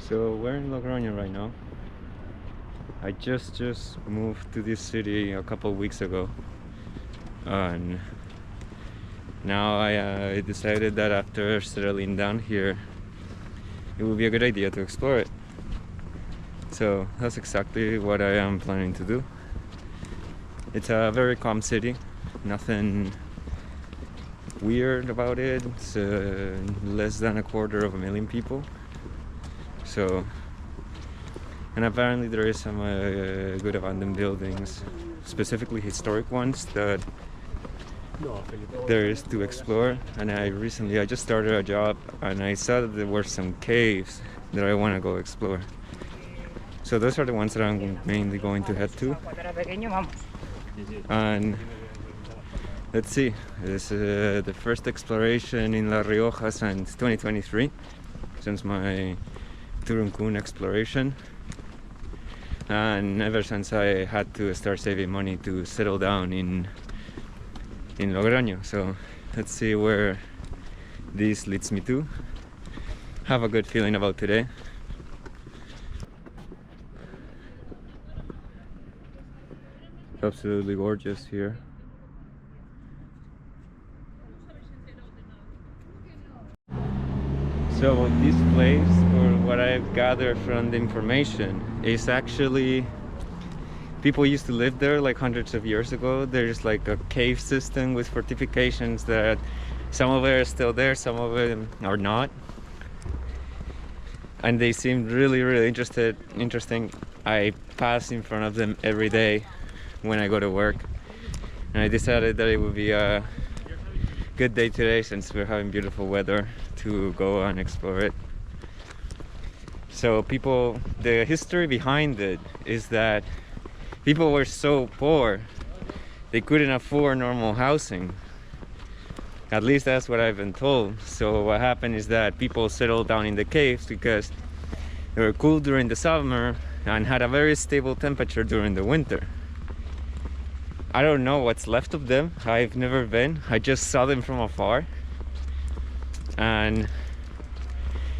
So we're in Logroño right now. I just moved to this city a couple weeks ago, and now I decided that after settling down here, it would be a good idea to explore it. So that's exactly what I am planning to do. It's a very calm city, nothing weird about it. It's less than 250,000 people. So, and apparently there is some good abandoned buildings, specifically historic ones, that there is to explore. And I just started a job and I saw that there were some caves that I want to go explore. So those are the ones that I'm mainly going to head to. And let's see, this is the first exploration in La Rioja since 2023, since my Turuncun exploration, and ever since I had to start saving money to settle down in Logroño. So let's see where this leads me to. Have a good feeling about today. Absolutely gorgeous here. So this place, for what I've gathered from the information, is actually, people used to live there like hundreds of years ago. There's like a cave system with fortifications that some of it are still there, some of them are not. And they seemed really interesting. I pass in front of them every day when I go to work. And I decided that it would be a good day today, since we're having beautiful weather, to go and explore it. So the history behind it is that people were so poor they couldn't afford normal housing. At least that's what I've been told. So what happened is that people settled down in the caves because they were cool during the summer and had a very stable temperature during the winter. I don't know what's left of them. I've never been. I just saw them from afar. And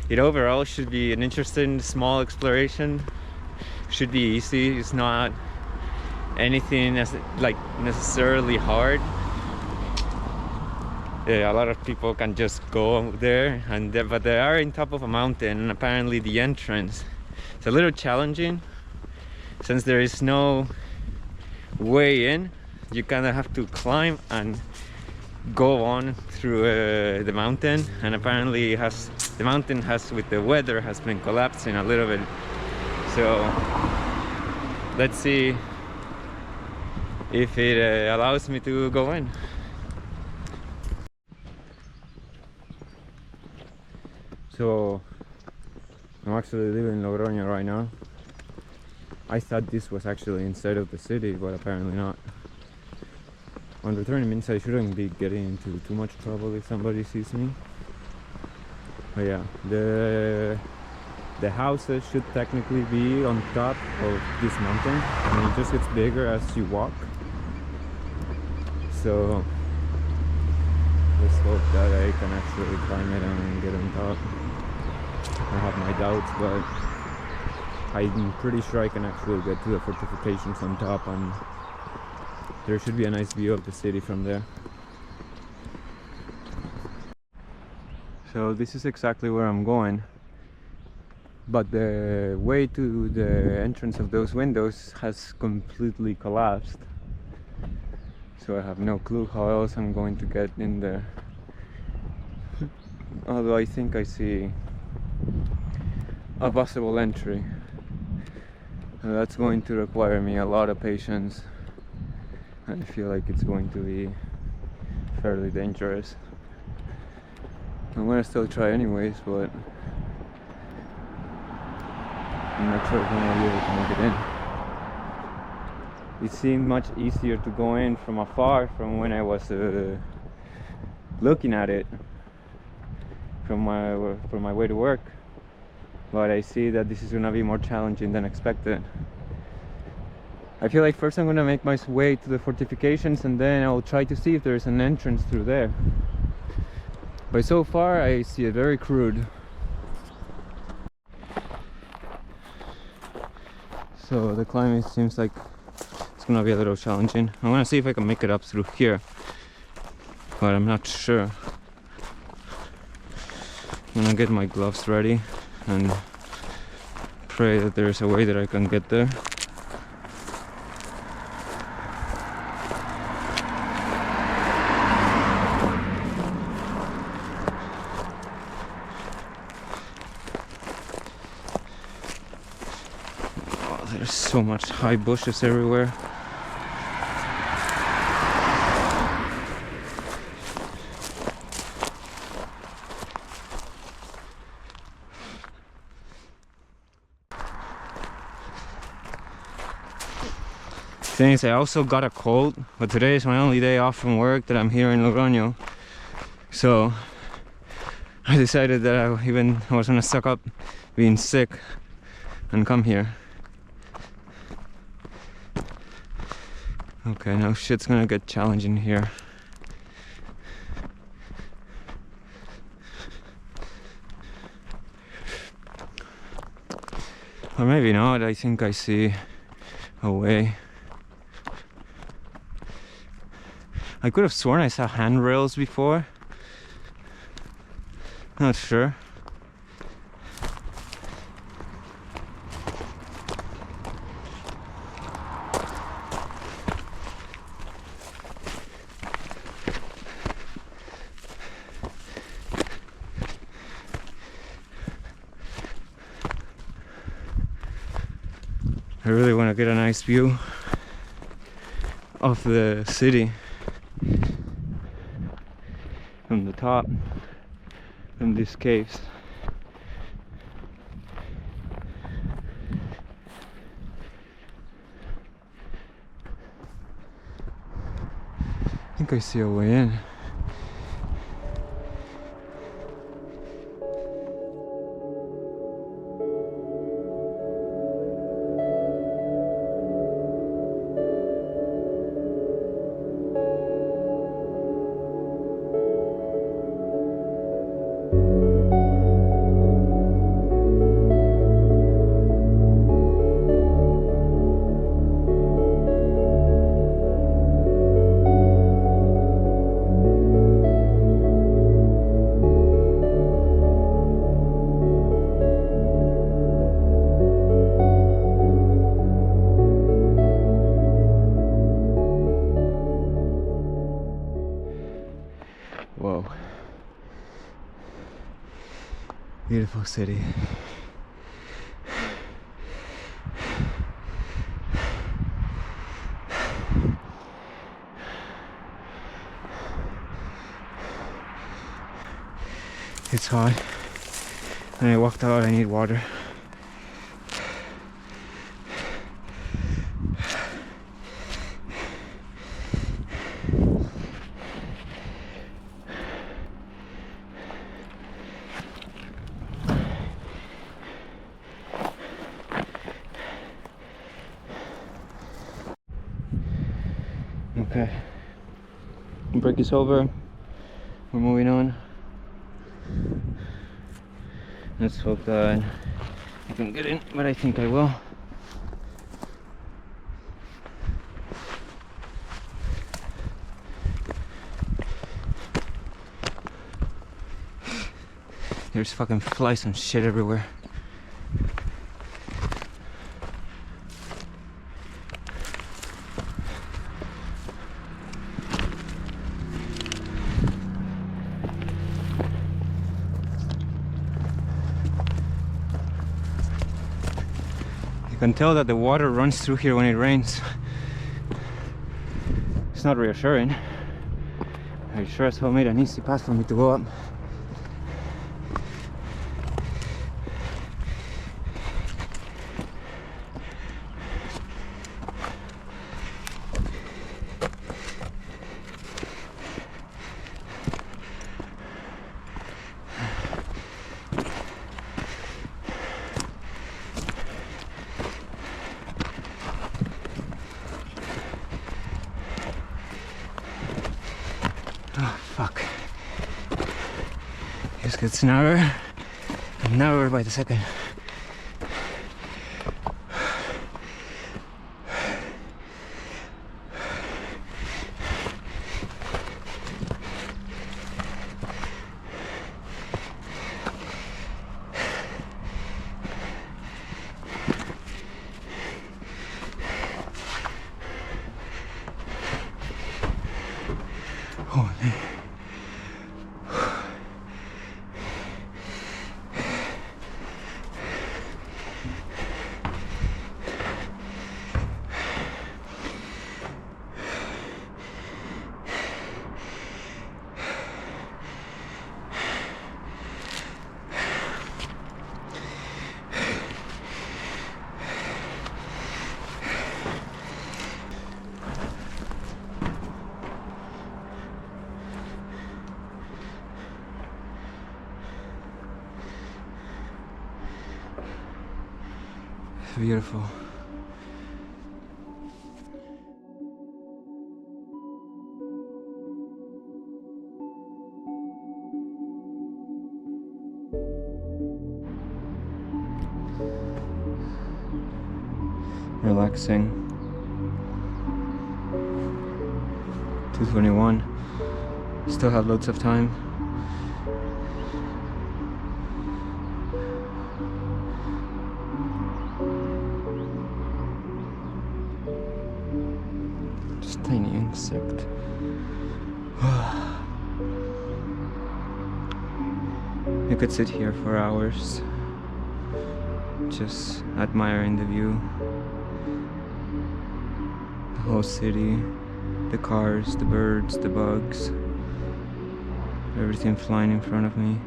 it overall should be an interesting small exploration. Should be easy. It's not anything necessarily hard. A lot of people can just go there, but they are in top of a mountain, and apparently the entrance is a little challenging since there is no way in. You kind of have to climb and go on through the mountain, and apparently the mountain with the weather has been collapsing a little bit. So let's see if it allows me to go in. So I'm actually living in Logroño right now. I thought this was actually inside of the city, but apparently not. On returning means I shouldn't be getting into too much trouble if somebody sees me. But yeah, the houses should technically be on top of this mountain, and it just gets bigger as you walk. So let's hope that I can actually climb it and get on top. I have my doubts, but I'm pretty sure I can actually get to the fortifications on top, and there should be a nice view of the city from there. So this is exactly where I'm going, but the way to the entrance of those windows has completely collapsed. So I have no clue how else I'm going to get in there. Although I think I see a possible entry. And that's going to require me a lot of patience. I feel like it's going to be fairly dangerous. I'm gonna still try anyways, but I'm not sure if I'm gonna be able to make it in. It seemed much easier to go in from afar from when I was looking at it from my way to work, but I see that this is gonna be more challenging than expected. I feel like first I'm gonna make my way to the fortifications, and then I'll try to see if there's an entrance through there. But so far I see it very crude. So the climate seems like it's gonna be a little challenging. I wanna see if I can make it up through here, but I'm not sure. I'm gonna get my gloves ready and pray that there's a way that I can get there. Oh, there's so much high bushes everywhere. Thing is, I also got a cold, but today is my only day off from work that I'm here in Logroño. So I decided that I was gonna suck up being sick and come here. Okay, now shit's gonna get challenging here. Or maybe not, I think I see a way. I could have sworn I saw handrails before. Not sure. I really want to get a nice view of the city from the top, from these caves. I think I see a way in. Whoa. Beautiful city. It's hot. When I walked out, I need water. Okay, break is over. We're moving on. Let's hope that I can get in, but I think I will. There's fucking flies and shit everywhere. You can tell that the water runs through here when it rains. It's not reassuring. I sure as hell made an easy path for me to go up. Oh fuck. It just gets narrower and narrower by the second. beautiful. Relaxing. 2:21. Still have loads of time. Just tiny insect. You could sit here for hours, just admiring the view. The whole city, the cars, the birds, the bugs, everything flying in front of me.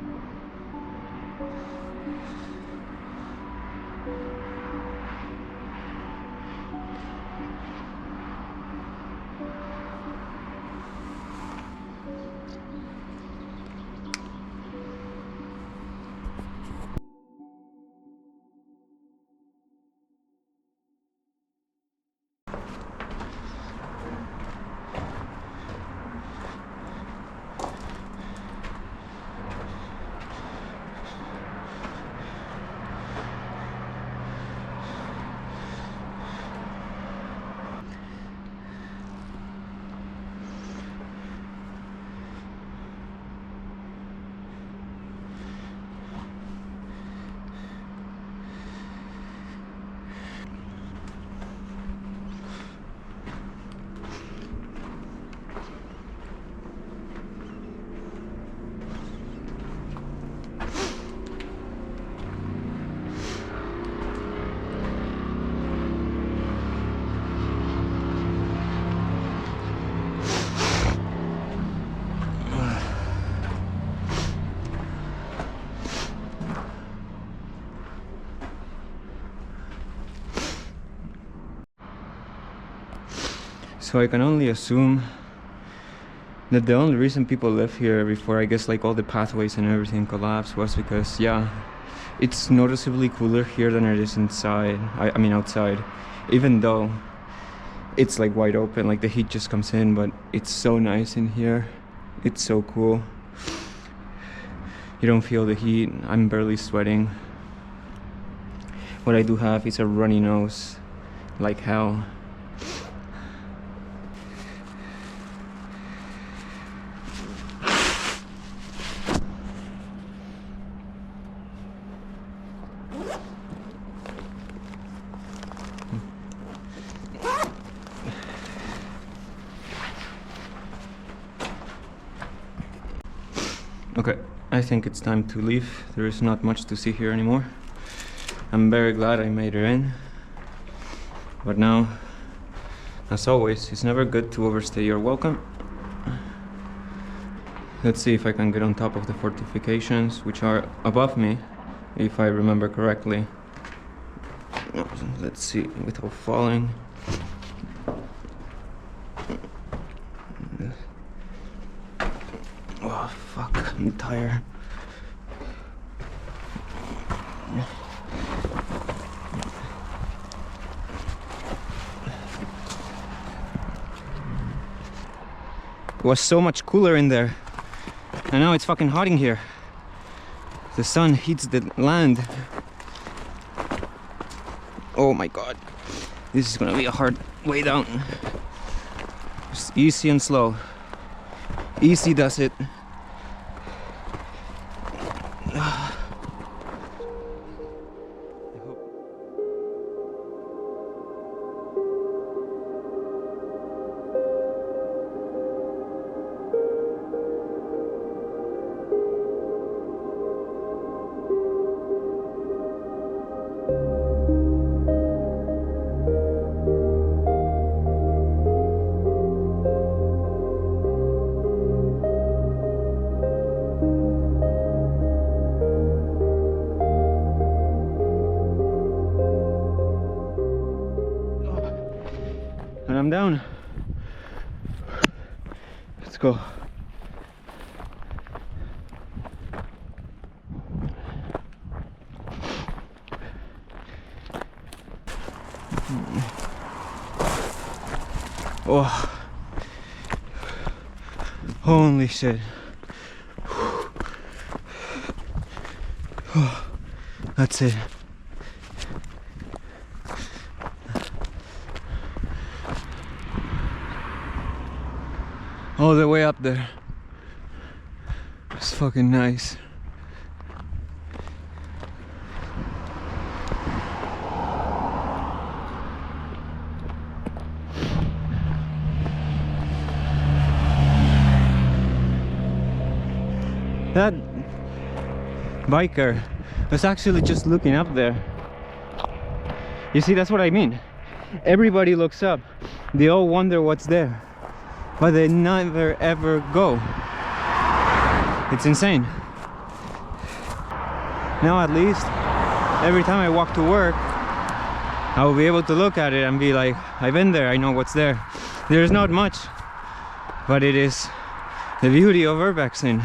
So I can only assume that the only reason people live here before, I guess, like all the pathways and everything collapsed was because, yeah, it's noticeably cooler here than it is inside. I mean outside, even though it's like wide open, like the heat just comes in, but it's so nice in here. It's so cool. You don't feel the heat. I'm barely sweating. What I do have is a runny nose like hell. Okay, I think it's time to leave. There is not much to see here anymore. I'm very glad I made it in. But now, as always, it's never good to overstay your welcome. Let's see if I can get on top of the fortifications, which are above me, if I remember correctly. Let's see, without falling. Oh, fuck, I'm tired. It was so much cooler in there, and now it's fucking hot in here. The sun heats the land. Oh my god, this is gonna be a hard way down. Just easy and slow. Easy does it. And I'm down. Let's go. Oh, holy shit. Oh, that's it. All the way up there. It's fucking nice. That biker was actually just looking up there. You see, that's what I mean. Everybody looks up. They all wonder what's there, but they never ever go. It's insane. Now at least every time I walk to work, I will be able to look at it and be like, I've been there, I know what's there. There's not much, but it is the beauty of urbexing.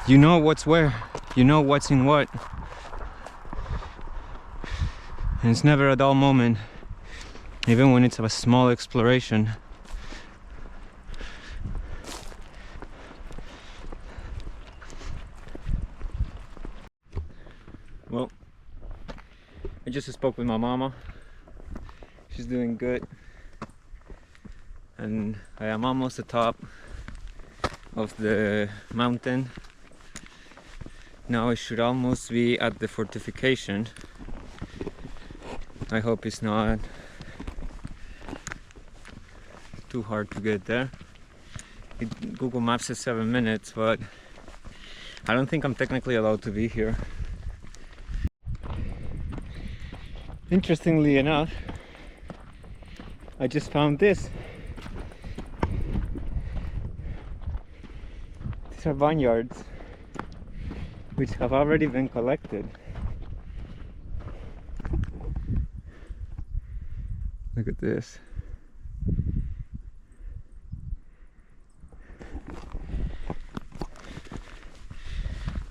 You know what's where, you know what's in what. And it's never a dull moment, even when it's a small exploration. Well, I just spoke with my mama. She's doing good. And I am almost at the top of the mountain. Now I should almost be at the fortification. I hope it's not too hard to get there. Google Maps says 7 minutes, but I don't think I'm technically allowed to be here. Interestingly enough, I just found this. These are vineyards which have already been collected. Look at this.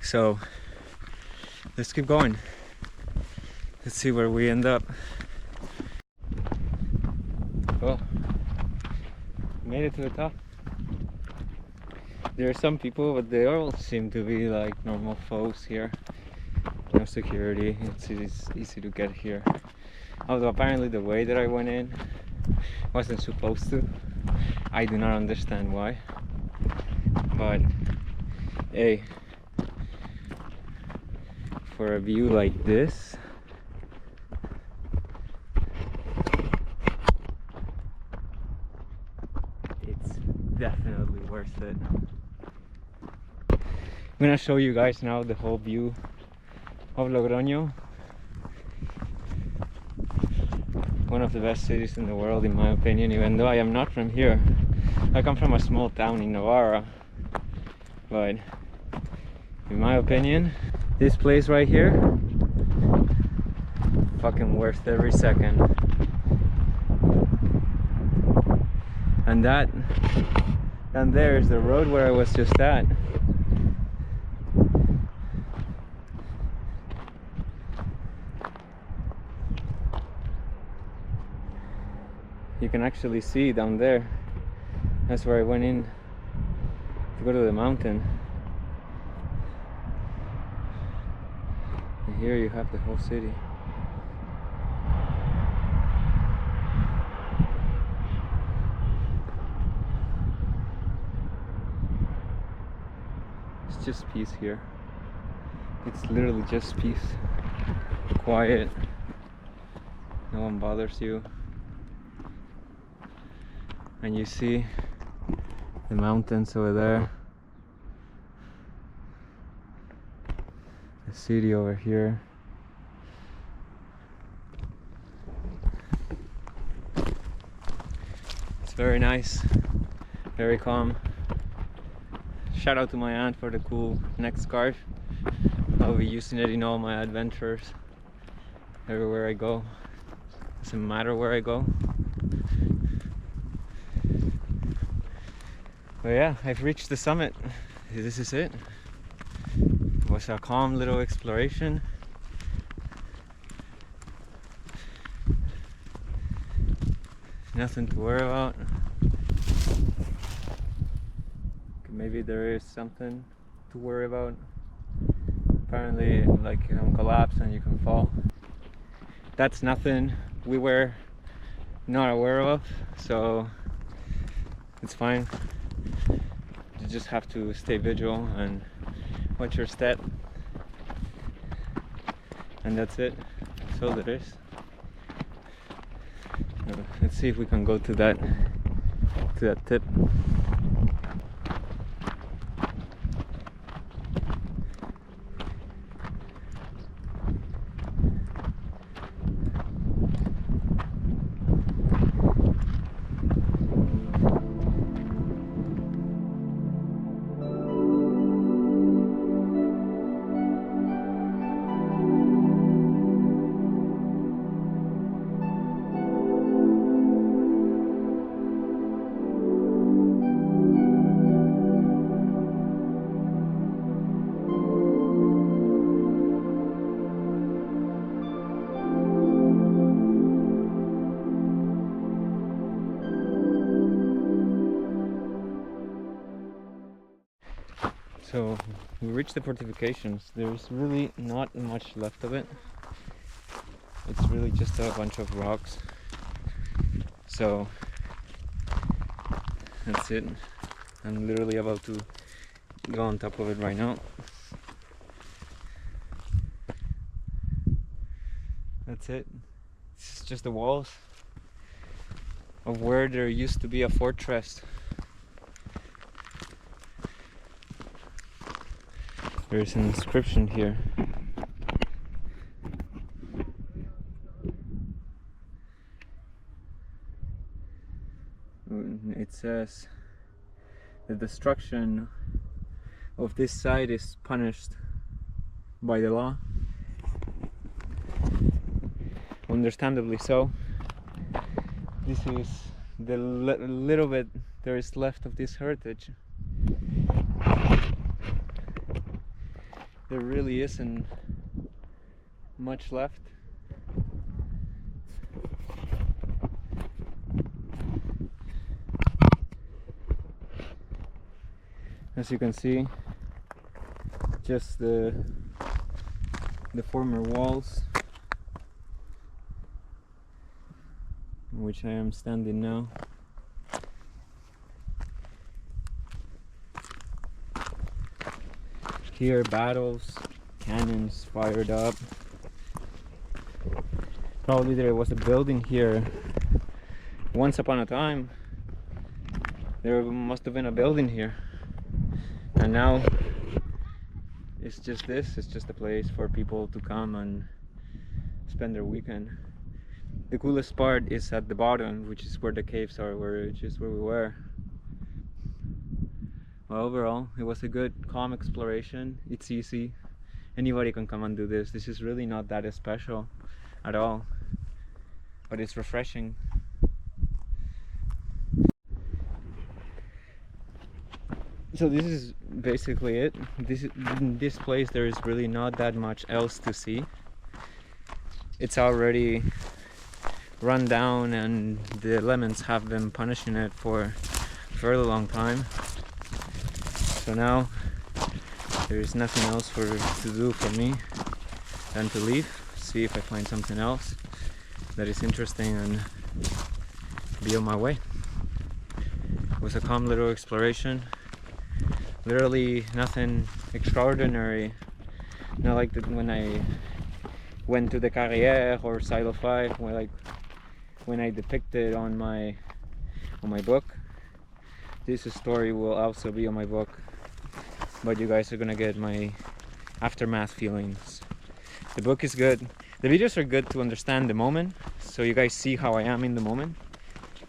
So let's keep going. Let's see where we end up. Oh, made it to the top. There are some people, but they all seem to be like normal folks here. No security, it's easy to get here. Although apparently the way that I went in wasn't supposed to. I do not understand why. But hey, for a view like this, it's definitely worth it. I'm gonna show you guys now the whole view of Logroño. One of the best cities in the world, in my opinion, even though I am not from here. I come from a small town in Navarra, but in my opinion, this place right here, fucking worth every second. And that, and there is the road where I was just at. You can actually see down there. That's where I went in to go to the mountain. And here you have the whole city. It's just peace here. It's literally just peace. Quiet. No one bothers you. And you see the mountains over there, the city over here. It's very nice, very calm. Shout out to my aunt for the cool neck scarf. I'll be using it in all my adventures, everywhere I go. Doesn't matter where I go. But yeah, I've reached the summit. This is it. It was a calm little exploration. nothing to worry about. Maybe there is something to worry about. Apparently, like, you can collapse and you can fall. That's nothing we were not aware of, so it's fine. You just have to stay vigilant and watch your step, and that's it. That's all there is. Let's see if we can go to that tip. So we reached the fortifications. There's really not much left of it. It's really just a bunch of rocks. So that's it. I'm literally about to go on top of it right now. That's it. It's just the walls of where there used to be a fortress. There's an inscription here. It says, the destruction of this site is punished by the law. Understandably so. This is the little bit there is left of this heritage. There really isn't much left. As you can see, just the former walls, in which I am standing now. Here, battles, cannons fired up. Probably there was a building here once upon a time. There must have been a building here, and now it's just this. It's just a place for people to come and spend their weekend. The coolest part is at the bottom, which is where the caves are, which is where we were. Well, overall, it was a good, calm exploration. It's easy. Anybody can come and do this. This is really not that special at all, but it's refreshing. So this is basically it. In this place there is really not that much else to see. It's already run down and the elements have been punishing it for a fairly long time. So now there is nothing else to do for me than to leave, see if I find something else that is interesting, and be on my way. It was a calm little exploration. Literally nothing extraordinary. Not like when I went to the Carrière or Silo 5, when I depicted on my book. This story will also be on my book, but you guys are gonna get my aftermath feelings. The book is good. The videos are good to understand the moment, so you guys see how I am in the moment.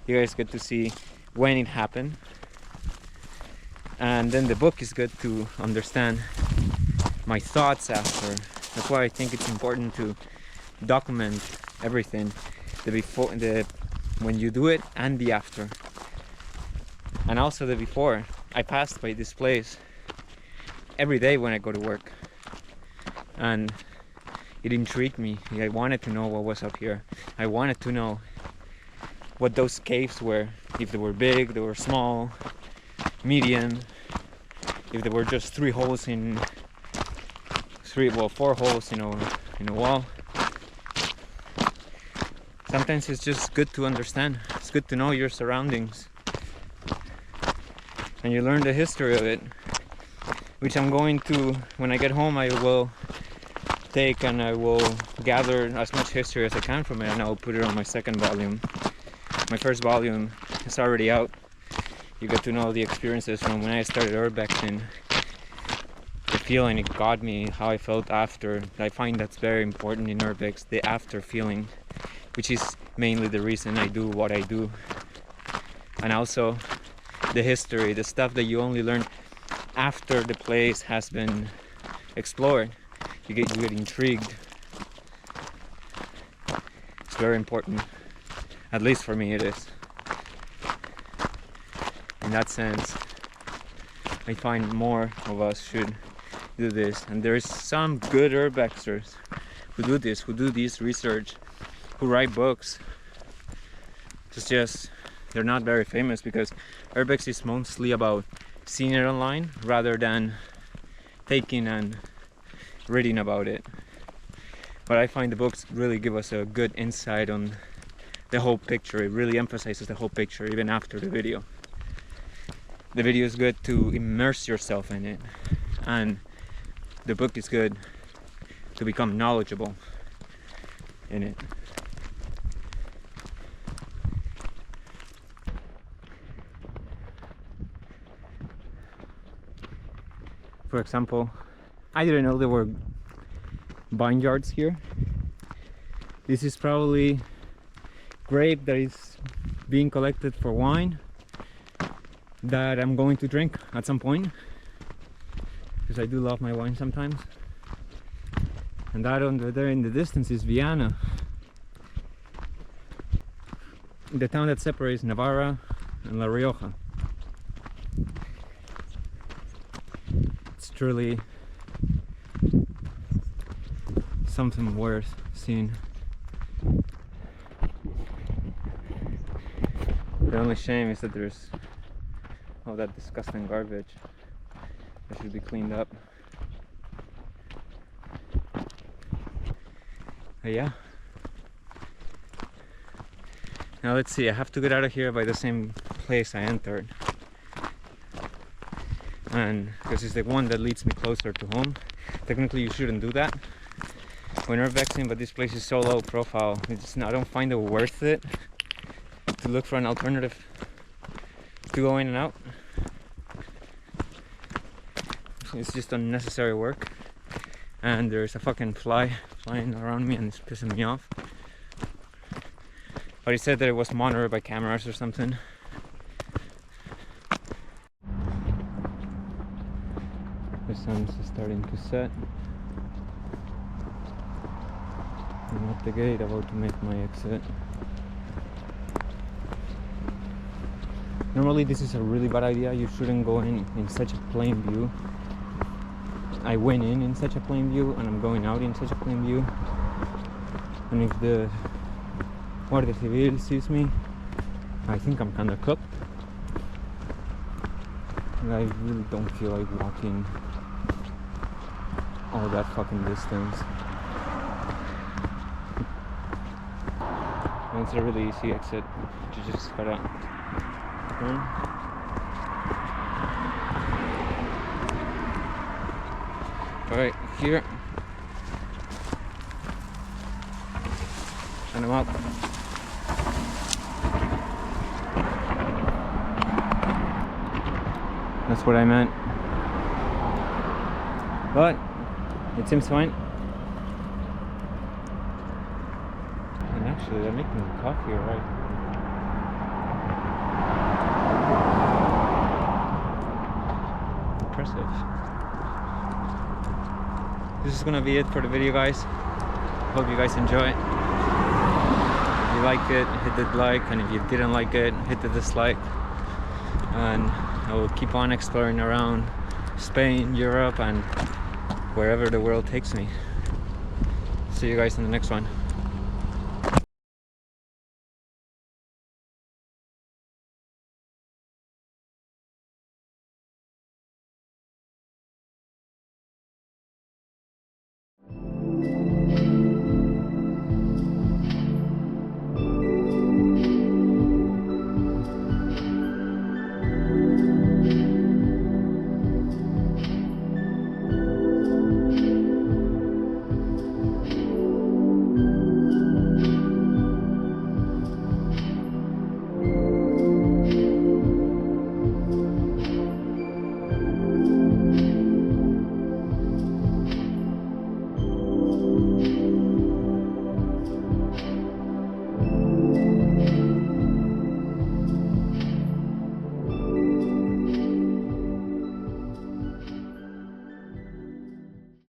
You guys get to see when it happened, and then the book is good to understand my thoughts after. That's why I think it's important to document everything, the before, when you do it, and the after, and also the before. I passed by this place every day when I go to work, and it intrigued me. I wanted to know what was up here. I wanted to know what those caves were, if they were big, they were small, medium, if there were just 4 holes in a wall. Sometimes it's just good to understand. It's good to know your surroundings, and you learn the history of it, which I'm going to, when I get home, I will take and I will gather as much history as I can from it, and I'll put it on my second volume. My first volume is already out. You get to know the experiences from when I started urbexing, the feeling it got me, how I felt after. I find that's very important in urbex, the after feeling, which is mainly the reason I do what I do. And also the history, the stuff that you only learn after the place has been explored. You get intrigued. It's very important. At least for me it is. In that sense, I find more of us should do this. And there's some good urbexers who do this, who do this research, who write books. It's just they're not very famous because urbex is mostly about seeing it online rather than taking and reading about it. But I find the books really give us a good insight on the whole picture. It really emphasizes the whole picture even after the video. The video is good to immerse yourself in it, and the book is good to become knowledgeable in it. For example, I didn't know there were vineyards here. This is probably grape that is being collected for wine that I'm going to drink at some point, because I do love my wine sometimes. And that under there in the distance is Viana, the town that separates Navarra and La Rioja. It's truly something worth seeing. The only shame is that there's all that disgusting garbage that should be cleaned up. But yeah. Now let's see, I have to get out of here by the same place I entered. And because it's the one that leads me closer to home. Technically you shouldn't do that when urbexing, but this place is so low profile. I don't find it worth it to look for an alternative to go in and out. It's just unnecessary work, and there's a fucking fly flying around me and it's pissing me off. But he said that it was monitored by cameras or something. The sun's starting to set. I'm at the gate, about to make my exit. Normally this is a really bad idea. You shouldn't go in such a plain view. I went in such a plain view, and I'm going out in such a plain view. And if the Guardia Civil sees me, I think I'm kinda cooked. And I really don't feel like walking all that fucking distance. And it's a really easy exit. You just gotta turn. Alright, here. And I'm up. That's what I meant. But it seems fine. And actually they're making coffee, right? Impressive. This is gonna be it for the video, guys. Hope you guys enjoy it. If you liked it, hit the like, and if you didn't like it, hit the dislike. And I will keep on exploring around Spain, Europe, and wherever the world takes me. See you guys in the next one.